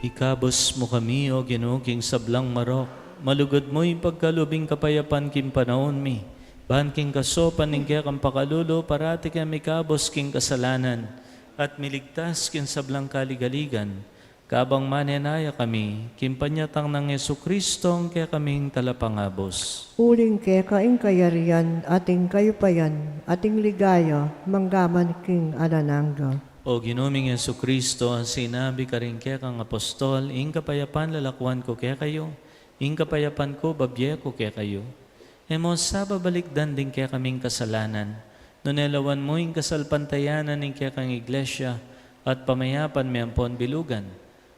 Ikabos mo kami, O Ginoo, king sablang marok. Malugod mo'y pagkalubing kapayapan king panahon mi. Bahan king kasopan ning kaya kang pakalulo, parati kami kabos king kasalanan. At miligtas king sablang kaligaligan. Kabang manenaya kami, kimpanyatang ng Yesu Kristong kaya kaming talapangabos. Uling ke kaing kayarian, ating kayupayan, ating ligaya, manggaman king alananga. O Ginoming Yesu Kristo, ang sinabi ka rin kaya kang apostol, ing kapayapan lalakwan ko kaya kayo, ing kapayapan ko babye ko kaya kayo. Emo sa babalikdan din kaya kaming kasalanan, nunelawan mo ing kasalpantayanan ing kaya kang iglesia, at pamayapan may ampon bilugan.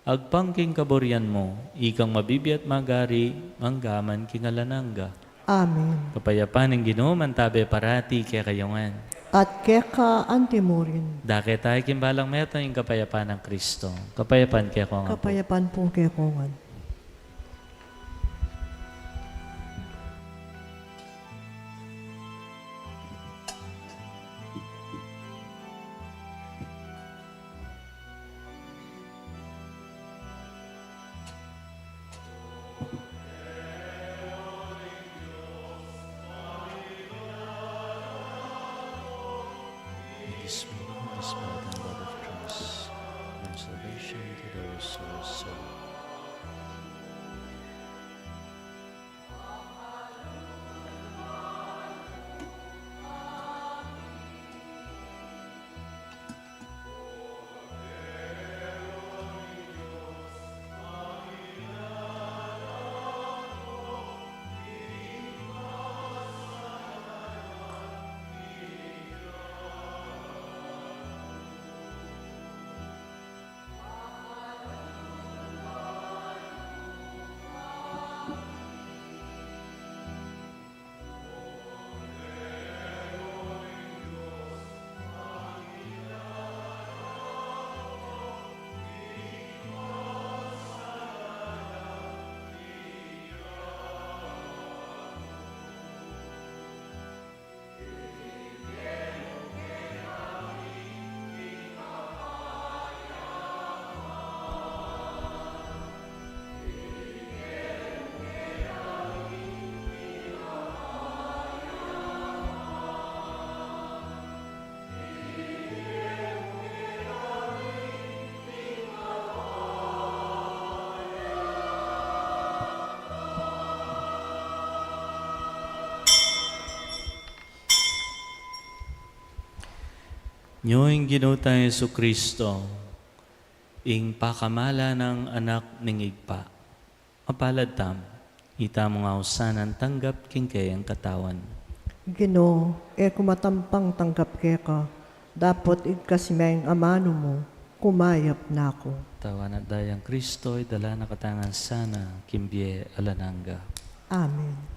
Agpangking kaburian mo, ikang mabibi at magari, manggaman kingalananga. Amen. Kapayapan ng Ginoo, mantabe parati kaya kayongan. At keka antimurin, Dake tayo kimbalang meto yung kapayapaan ng Kristo. Kapayapaan kaya ko nga po. kapayapan pong kekongan. This blood and blood of Christ, bring salvation to those who are soul. Nyo'ing ginuta Yesu Kristo, ing pakamala ng anak ning igpa. Mapalad tam, ita mo nga usanan tanggap king kayang katawan. Ginoo, kumatampang tanggap keka, dapat igkasimeng amano mo, kumayap na ako. Tawan at dayang Kristo, dala na katangan sana, kimbye alananga. Amen.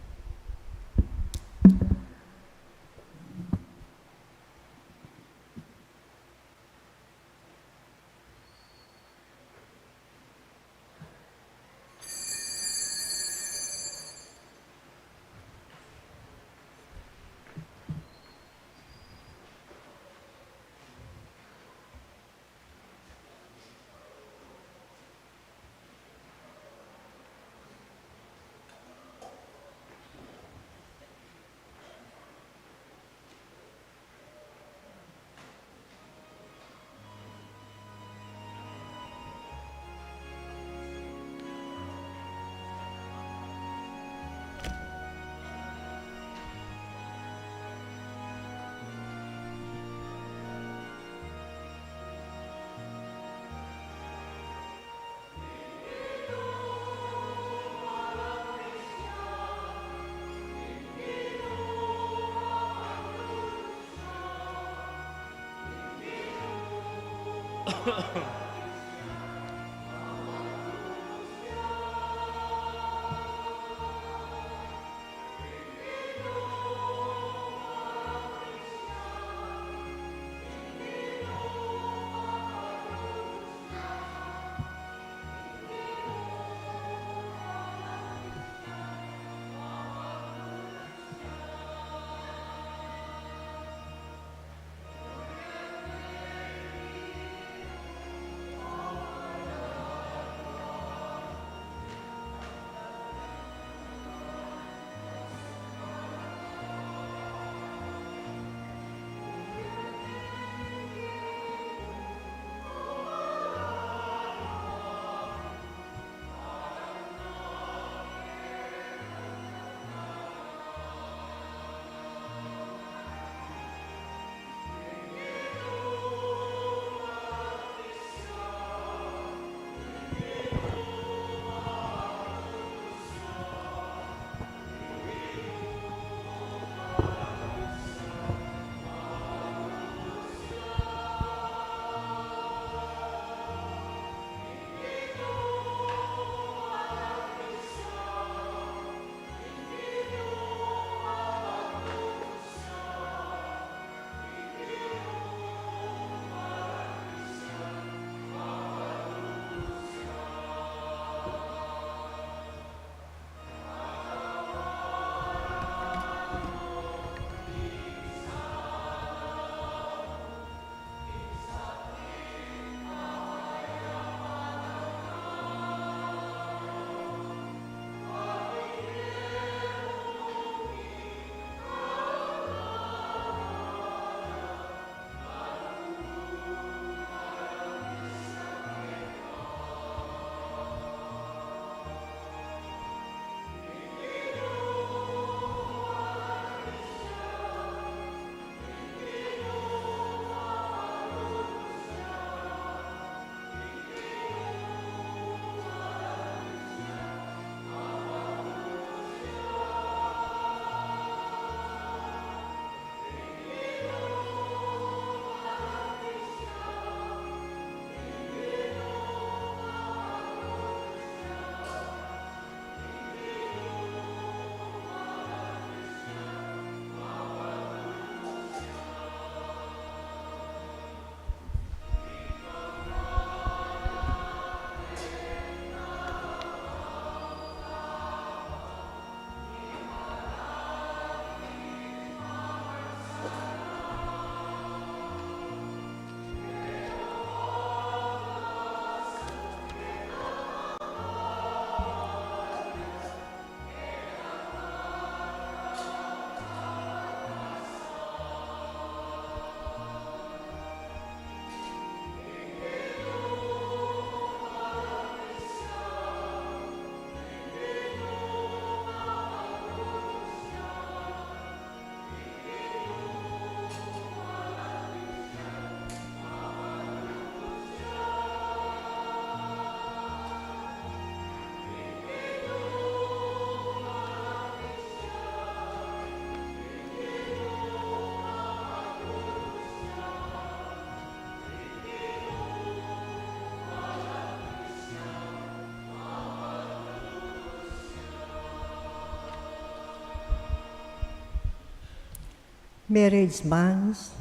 Marriage banns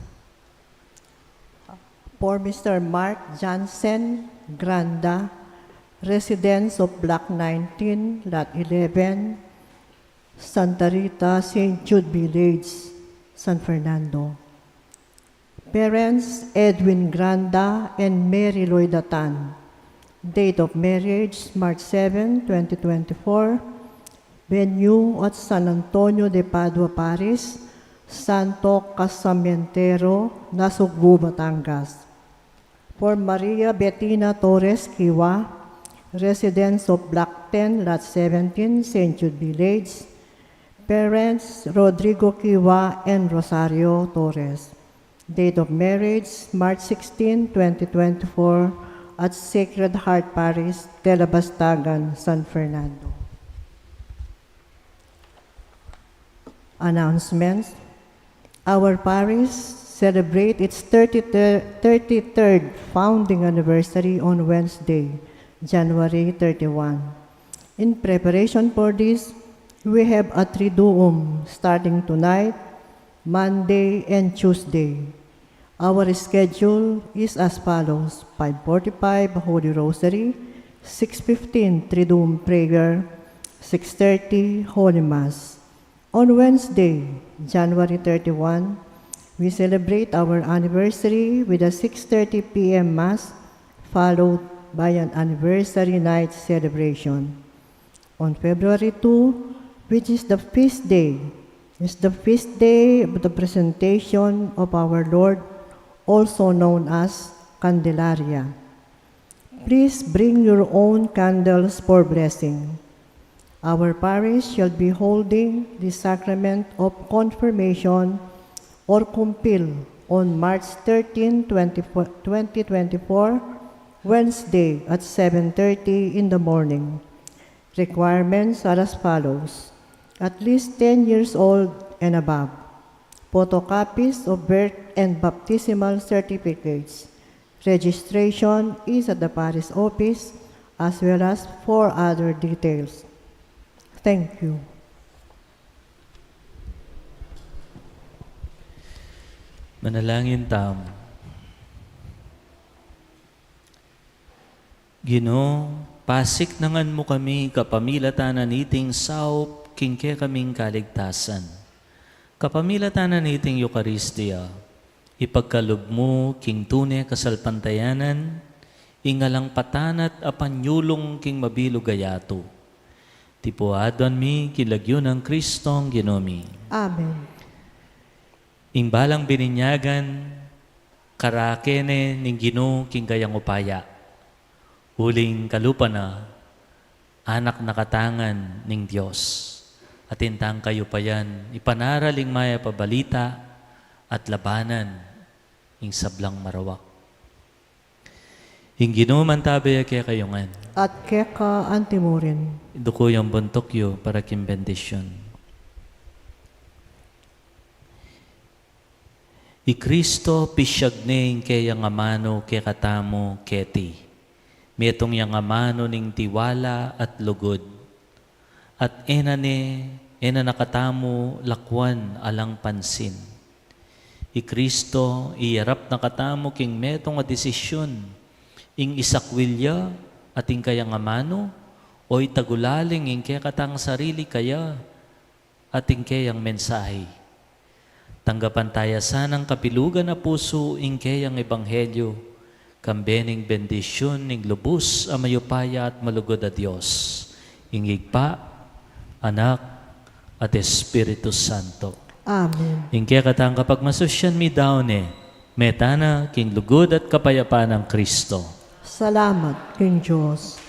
for Mr. Mark Johnson Granda, residence of Block 19, Lot 11, Santa Rita, St. Jude Village, San Fernando. Parents Edwin Granda and Mary Loydatan. Date of marriage March 7, 2024. Venue at San Antonio de Padua Paris, Santo Casamentero, Nasugbu, Batangas. For Maria Bettina Torres Kiwa, residence of Block 10, Lot 17, St. Jude Village. Parents Rodrigo Kiwa and Rosario Torres. Date of marriage March 16, 2024 at Sacred Heart Parish, Telabastagan, San Fernando. Announcements. Our parish celebrate its 33rd founding anniversary on Wednesday, January 31. In preparation for this, we have a Triduum starting tonight, Monday, and Tuesday. Our schedule is as follows: 5:45 Holy Rosary, 6:15 Triduum Prayer, 6:30 Holy Mass. On Wednesday, January 31, we celebrate our anniversary with a 6:30 p.m. Mass, followed by an anniversary night celebration. On February 2, which is the feast day, is the feast day of the presentation of our Lord, also known as Candelaria. Please bring your own candles for blessing. Our parish shall be holding the sacrament of confirmation or compil on March 13, 2024, Wednesday at 7:30 in the morning. Requirements are as follows: at least 10 years old and above, photocopies of birth and baptismal certificates. Registration is at the parish office as well as for other details. Thank you. Manalangin tam. Ginoo, pasik nangan mo kami kapamilatanan iting saup kingke kaming kaligtasan. Kapamilatanan iting Eucharistia, ipagkalob mo king tune kasalpantayanan, ingalang patanat apanyulong king mabilo gayato. Tipuadon mi kilagyo ng Kristong Ginomi. Amen. Imbalang bininyagan, karakene ning Ginoo king kayang upaya. Huling kalupa na, anak nakatangan ning Diyos. At intang kayo pa yan, ipanaraling maya pabalita at labanan ing sablang marawak. Ing Ginoo man tabaya kaya kayongan. At keka antimurin. Duko yung buntok yo para kim bendisyon. I Kristo pisyagne kaya nga mano kaya katamo keti. Metong yang amano ning tiwala at lugod. At ena nakatamo lakwan alang pansin. I Kristo iyarap nakatamo king metong a desisyon. Ing isakwilya at ing kayang amano, o'y tagulaling ing kaya katang sarili kaya at ing kayang mensahe. Tanggapan tayo sanang kapilugan na puso ing kayang ebanghelyo, kambening bendisyon ing lubos a mayupaya at malugod a Diyos, ing igpa, anak, at Espiritu Santo. Amen. Ing kaya katang kapag masusyan mi daw metana king lugod at kapayapaan ng Kristo. Salamat, King Diyos.